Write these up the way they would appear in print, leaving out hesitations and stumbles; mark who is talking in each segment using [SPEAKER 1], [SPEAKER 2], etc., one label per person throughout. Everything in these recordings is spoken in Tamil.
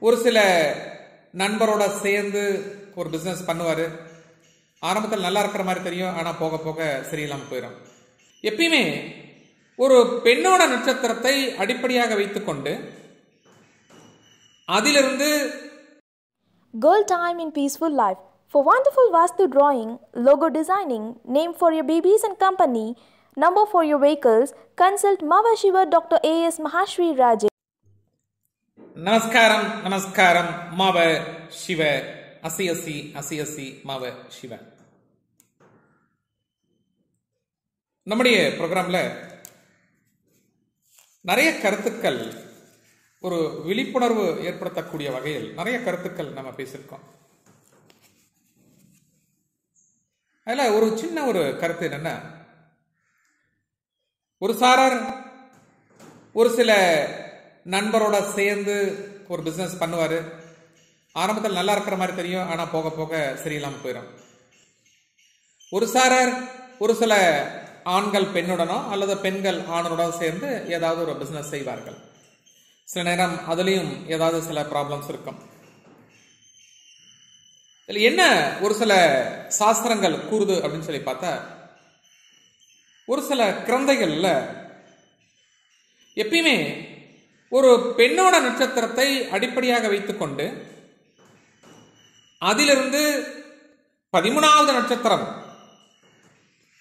[SPEAKER 1] ஒரு சில நண்பரோட சேர்ந்து ஒரு பிசினஸ் பண்ணுவாரு. ஆரம்பத்தில் நல்லா இருக்கிற மாதிரி தெரியும், ஆனா போக போக சரியில்லாம போயிடும். எப்பயுமே ஒரு பெண்ணோட நட்சத்திரத்தை அடிப்படையாக வைத்துக்கொண்டு அதிலிருந்து
[SPEAKER 2] Goal time in peaceful life. For wonderful Vastu drawing, logo designing, name for your babies and company, number for your vehicles, consult Mava Shiva Dr. A.S. Mahashri Raje.
[SPEAKER 1] நமஸ்காரம் நமஸ்காரம். மாவ சிவ அசி மாவ சிவ. நம்முடைய ப்ரோக்ராம்ல நிறைய கருத்துக்கள், ஒரு விழிப்புணர்வு ஏற்படுத்தக்கூடிய வகையில் நிறைய கருத்துக்கள் நம்ம பேசியிருக்கோம். அதுல ஒரு சின்ன ஒரு கருத்து என்னன்னா, ஒரு சாரார் ஒரு சில நண்பரோட சேர்ந்து ஒரு பிசினஸ் பண்ணுவாரு. ஆரம்பத்தில் நல்லா இருக்கிற மாதிரி தெரியும், ஆனா போக போக சரியில்லாம போயிடும். ஒரு சாரார் ஒரு சில ஆண்கள் பெண்ணுடனோ அல்லது பெண்கள் ஆணுடனோ சேர்ந்து ஏதாவது ஒரு பிசினஸ் செய்வார்கள். சில நேரம் அதுலயும் ஏதாவது சில ப்ராப்ளம்ஸ் இருக்கும். இதுல என்ன ஒரு சில சாஸ்திரங்கள் கூறுது அப்படின்னு சொல்லி பார்த்தா, ஒரு சில கிரந்தைகள்ல எப்பயுமே ஒரு பெண்ணோட நட்சத்திரத்தை அடிப்படையாக வைத்துக்கொண்டு அதிலிருந்து 13வது நட்சத்திரம்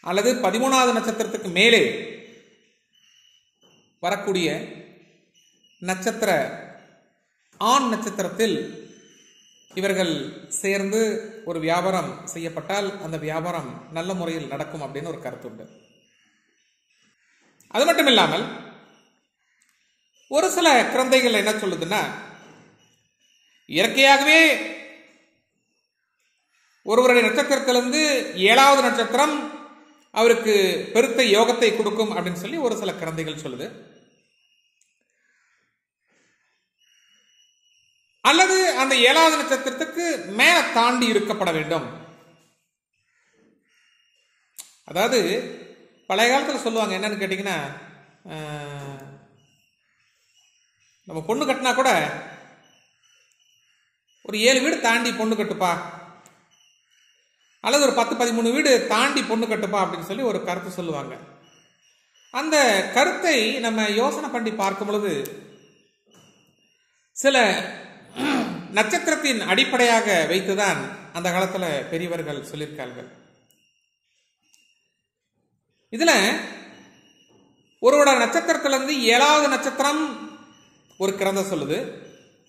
[SPEAKER 1] அல்லது 13வது நட்சத்திரத்துக்கு மேலே வரக்கூடிய நட்சத்திர ஆண் நட்சத்திரத்தில் இவர்கள் சேர்ந்து ஒரு வியாபாரம் செய்யப்பட்டால் அந்த வியாபாரம் நல்ல முறையில் நடக்கும் அப்படின்னு ஒரு கருத்து உண்டு. அது மட்டும் இல்லாமல் ஒரு சில கிரந்தைகள் என்ன சொல்லுதுன்னா, இயற்கையாகவே ஒருவருடைய நட்சத்திரத்திலிருந்து 7வது நட்சத்திரம் அவருக்கு பெருத்த யோகத்தை கொடுக்கும் அப்படின்னு சொல்லி ஒரு சில கிரந்தைகள் சொல்லுது. அல்லது அந்த 7வது நட்சத்திரத்துக்கு மேல தாண்டி இருக்கப்பட வேண்டும். அதாவது பழைய காலத்தில் சொல்லுவாங்க, என்னன்னு கேட்டீங்கன்னா, நம்ம பொண்ணு கட்டினா கூட ஒரு 7 வீடு தாண்டி பொண்ணு கட்டுப்பா, அல்லது ஒரு 10-13 வீடு தாண்டி பொண்ணு கட்டுப்பா அப்படின்னு சொல்லி ஒரு கருத்து சொல்லுவாங்க. அந்த கருத்தை நம்ம யோசனை பண்ணி பார்க்கும் பொழுது சில நட்சத்திரத்தின் அடிப்படையாக வைத்துதான் அந்த காலத்துல பெரியவர்கள் சொல்லியிருக்கார்கள். இதுல ஒருவோட நட்சத்திரத்திலிருந்து 7வது நட்சத்திரம் ஒரு கிரந்தை சொல்லுது,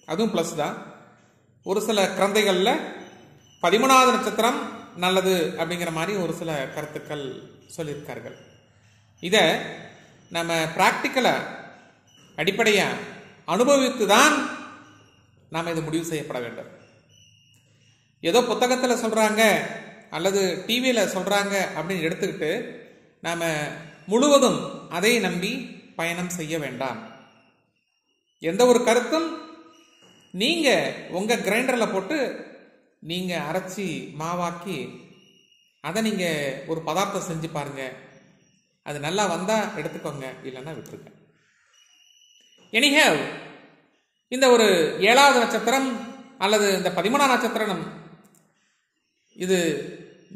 [SPEAKER 1] அதுவும் பிளஸ் தான். ஒரு சில கிரந்தைகள்ல 13வது நட்சத்திரம் நல்லது அப்படிங்கிற மாதிரி ஒரு சில கருத்துக்கள் சொல்லியிருக்கார்கள். இத நம்ம பிராக்டிக்கலா அடிப்படையா அனுபவித்துதான் நாம் இது முடிவு செய்யப்பட வேண்டும். ஏதோ புத்தகத்தில் சொல்றாங்க அல்லது டிவியில சொல்றாங்க அப்படின்னு எடுத்துக்கிட்டு நாம முழுவதும் அதை நம்பி பயணம் செய்ய வேண்டாம். எந்த ஒரு கருத்தும் நீங்க உங்க கிரைண்டர்ல போட்டு நீங்க அரைச்சி மாவாக்கி அதை நீங்க ஒரு பதார்த்தம் செஞ்சு பாருங்க. அது நல்லா வந்தா எடுத்துக்கோங்க, இல்லைன்னா விட்டுருங்க. எனிஹேவ், இந்த ஒரு 7வது நட்சத்திரம் அல்லது இந்த 13ஆம் நட்சத்திரம் இது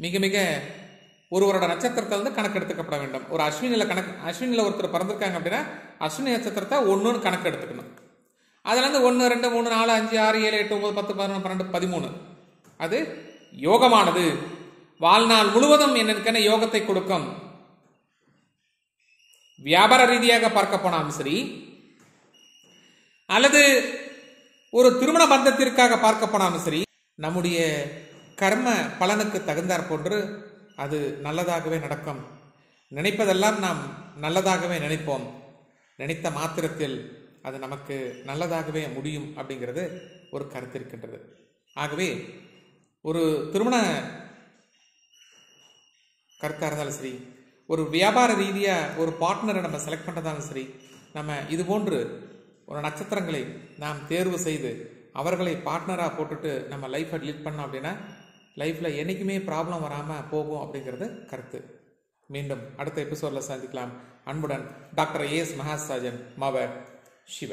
[SPEAKER 1] மிக மிக ஒருவரோட நட்சத்திரத்தை வந்து கணக்கு எடுத்துக்கப்பட வேண்டும். ஒரு அஸ்வினில ஒருத்தர் பிறந்திருக்காங்க அப்படின்னா அஸ்வினி நட்சத்திரத்தை 1ன்னு கணக்கு எடுத்துக்கணும். அதுல இருந்து 1, 2, 3, 4, 5, 6, 7, 8, 9, 10, 11, 12, 13 அது யோகமானது. வாழ்நாள் முழுவதும் என்னென்ன யோகத்தை கொடுக்கும். வியாபார ரீதியாக பார்க்க போனாலும் சரி, அல்லது ஒரு திருமண பந்தத்திற்காக பார்க்க போனாலும் சரி, நம்முடைய கர்ம பலனுக்கு தகுந்தாற் போன்று அது நல்லதாகவே நடக்கும். நினைப்பதெல்லாம் நாம் நல்லதாகவே நினைப்போம். நினைத்த மாத்திரத்தில் அது நமக்கு நல்லதாகவே முடியும் அப்படிங்கிறது ஒரு கருத்து இருக்கின்றது. ஆகவே ஒரு திருமண கருத்தாக இருந்தாலும் சரி, ஒரு வியாபார ரீதியா ஒரு பார்ட்னரை நம்ம செலக்ட் பண்றதாலும் சரி, நம்ம இது போன்று ஒரு நட்சத்திரங்களை நாம் தேர்வு செய்து அவர்களை பார்ட்னரா போட்டுட்டு நம்ம லைஃபை லீட் பண்ணோம் அப்படின்னா லைஃப்ல என்னைக்குமே ப்ராப்ளம் வராம போகும் அப்படிங்கிறது கருத்து. மீண்டும் அடுத்த எபிசோட்ல சந்திக்கலாம். அன்புடன் டாக்டர் ஏஎஸ் மகாசாஜன், மாவ சிவ.